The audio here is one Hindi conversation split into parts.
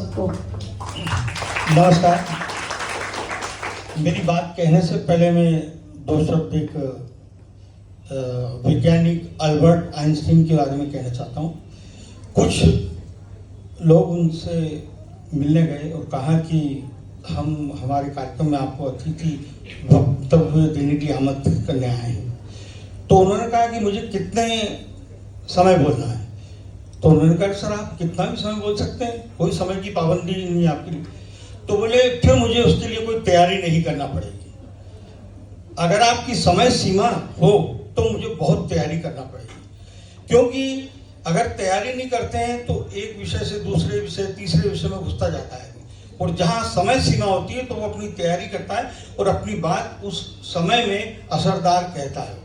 सबको। नमस्कार। मेरी बात कहने से पहले मैं दो शब्द एक वैज्ञानिक अल्बर्ट आइंस्टीन के बारे में कहना चाहता हूँ। कुछ लोग उनसे मिलने गए और कहा कि हम हमारे कार्यक्रम में आपको अतिथि वक्तव्य देने की आमंत्रित करने आए हैं। तो उन्होंने कहा कि मुझे कितने समय बोलना है। तो उन्होंने कहा सर आप कितना भी समय बोल सकते हैं, कोई समय की पाबंदी नहीं है आपके लिए। तो बोले फिर मुझे उसके लिए कोई तैयारी नहीं करना पड़ेगी। अगर आपकी समय सीमा हो तो मुझे बहुत तैयारी करना पड़ेगी, क्योंकि अगर तैयारी नहीं करते हैं तो एक विषय से दूसरे विषय तीसरे विषय में घुसता जाता है, और जहां समय सीमा होती है तो वो अपनी तैयारी करता है और अपनी बात उस समय में असरदार कहता है।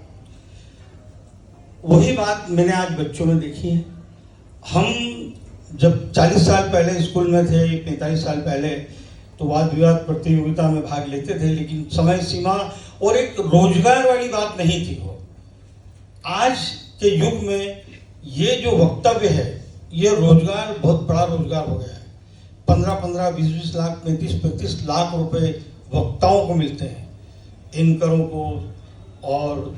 वही बात मैंने आज बच्चों में देखी है। हम जब 40 साल पहले स्कूल में थे, 45 साल पहले, तो वाद विवाद प्रतियोगिता में भाग लेते थे, लेकिन समय सीमा और एक रोजगार वाली बात नहीं थी। वो आज के युग में ये जो वक्तव्य है, ये रोजगार बहुत बड़ा रोजगार हो गया है। 15-15, 20-20 लाख, 35-35 लाख रुपए वक्ताओं को मिलते हैं, एंकरों को। और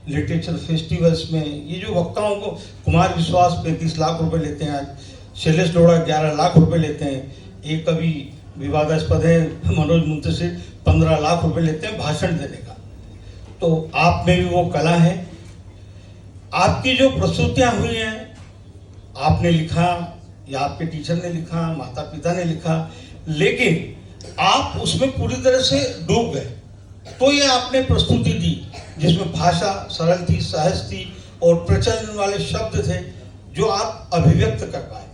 लिटरेचर फेस्टिवल्स में ये जो वक्ताओं को, कुमार विश्वास 35 लाख रुपए लेते हैं, आज शैलेश लोढ़ा 11 लाख रुपए लेते हैं। एक कभी विवादास्पद है मनोज मुंतशिर 15 लाख रुपए लेते हैं भाषण देने का। तो आप में भी वो कला है। आपकी जो प्रस्तुतियां हुई हैं, आपने लिखा या आपके टीचर ने लिखा, माता पिता ने लिखा, लेकिन आप उसमें पूरी तरह से डूब गए। तो ये आपने प्रस्तुति दी जिसमें भाषा सरल थी, सहज थी और प्रचलन वाले शब्द थे जो आप अभिव्यक्त कर पाए।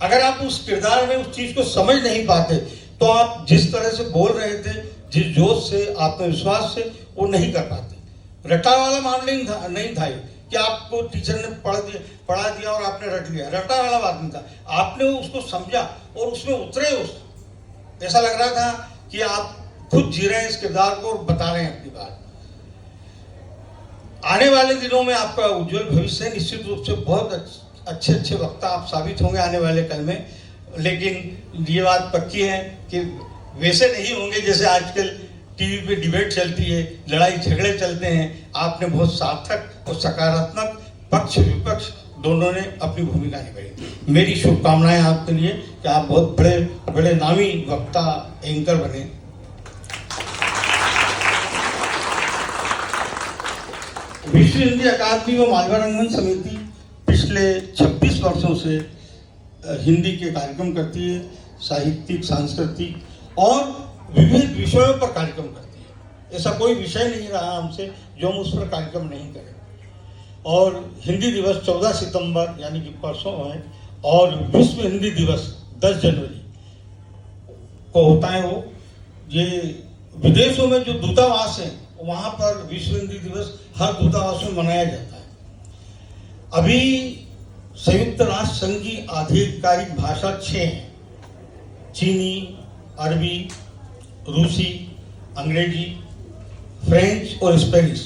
अगर आप उस किरदार में उस चीज को समझ नहीं पाते तो आप जिस तरह से बोल रहे थे, जिस जोश से, आत्मविश्वास से, वो नहीं कर पाते। रटा वाला मामला नहीं था कि आपको टीचर ने पढ़ा दिया और आपने रट लिया। रटा वाला बात नहीं था, आपने उसको समझा और उसमें उतरे। ऐसा लग रहा था कि आप खुद जी रहे हैं इस किरदार को और बता रहे हैं अपनी बात। आने वाले दिनों में आपका उज्जवल भविष्य है। निश्चित रूप से बहुत अच्छे वक्ता आप साबित होंगे आने वाले कल में। लेकिन ये बात पक्की है कि वैसे नहीं होंगे जैसे आजकल टीवी पे डिबेट चलती है, लड़ाई झगड़े चलते हैं। आपने बहुत सार्थक और सकारात्मक पक्ष विपक्ष दोनों ने अपनी भूमिका निभाई। मेरी शुभकामनाएं आपके लिए कि आप बहुत बड़े बड़े नामी वक्ता, एंकर बने। विश्व हिंदी अकादमी व मालवा रंगमंच समिति पिछले 26 वर्षों से हिंदी के कार्यक्रम करती है, साहित्यिक, सांस्कृतिक और विभिन्न विषयों पर कार्यक्रम करती है। ऐसा कोई विषय नहीं रहा हमसे जो हम उस पर कार्यक्रम नहीं करें। और हिंदी दिवस 14 सितंबर यानी कि परसों है, और विश्व हिंदी दिवस 10 जनवरी को होता है। वो ये विदेशों में जो दूतावास है वहां पर विश्व हिंदी दिवस हर दूतावास में मनाया जाता है। अभी संयुक्त राष्ट्र संघ की आधिकारिक भाषा 6 हैं: चीनी, अरबी, रूसी, अंग्रेजी, फ्रेंच और स्पेनिश।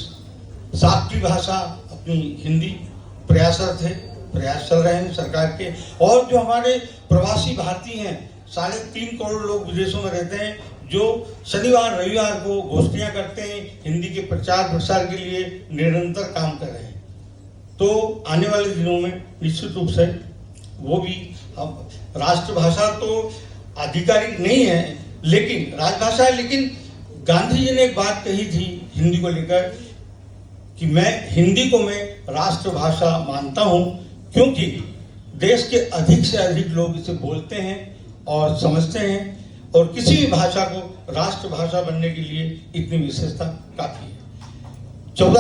7वीं भाषा अपनी हिंदी। प्रयासरत है, प्रयास चल रहे हैं सरकार के। और जो हमारे प्रवासी भारतीय हैं, 3.5 करोड़ लोग विदेशों में रहते हैं, जो शनिवार रविवार को गोष्ठियां करते हैं, हिंदी के प्रचार प्रसार के लिए निरंतर काम कर रहे हैं। तो आने वाले दिनों में निश्चित रूप से वो भी, अब राष्ट्रभाषा तो आधिकारिक नहीं है लेकिन राजभाषा है। लेकिन गांधी जी ने एक बात कही थी हिंदी को लेकर कि हिंदी को मैं राष्ट्रभाषा मानता हूं, क्योंकि देश के अधिक से अधिक लोग इसे बोलते हैं और समझते हैं, और किसी भी भाषा को राष्ट्रभाषा बनने के लिए इतनी विशेषता काफी है। 14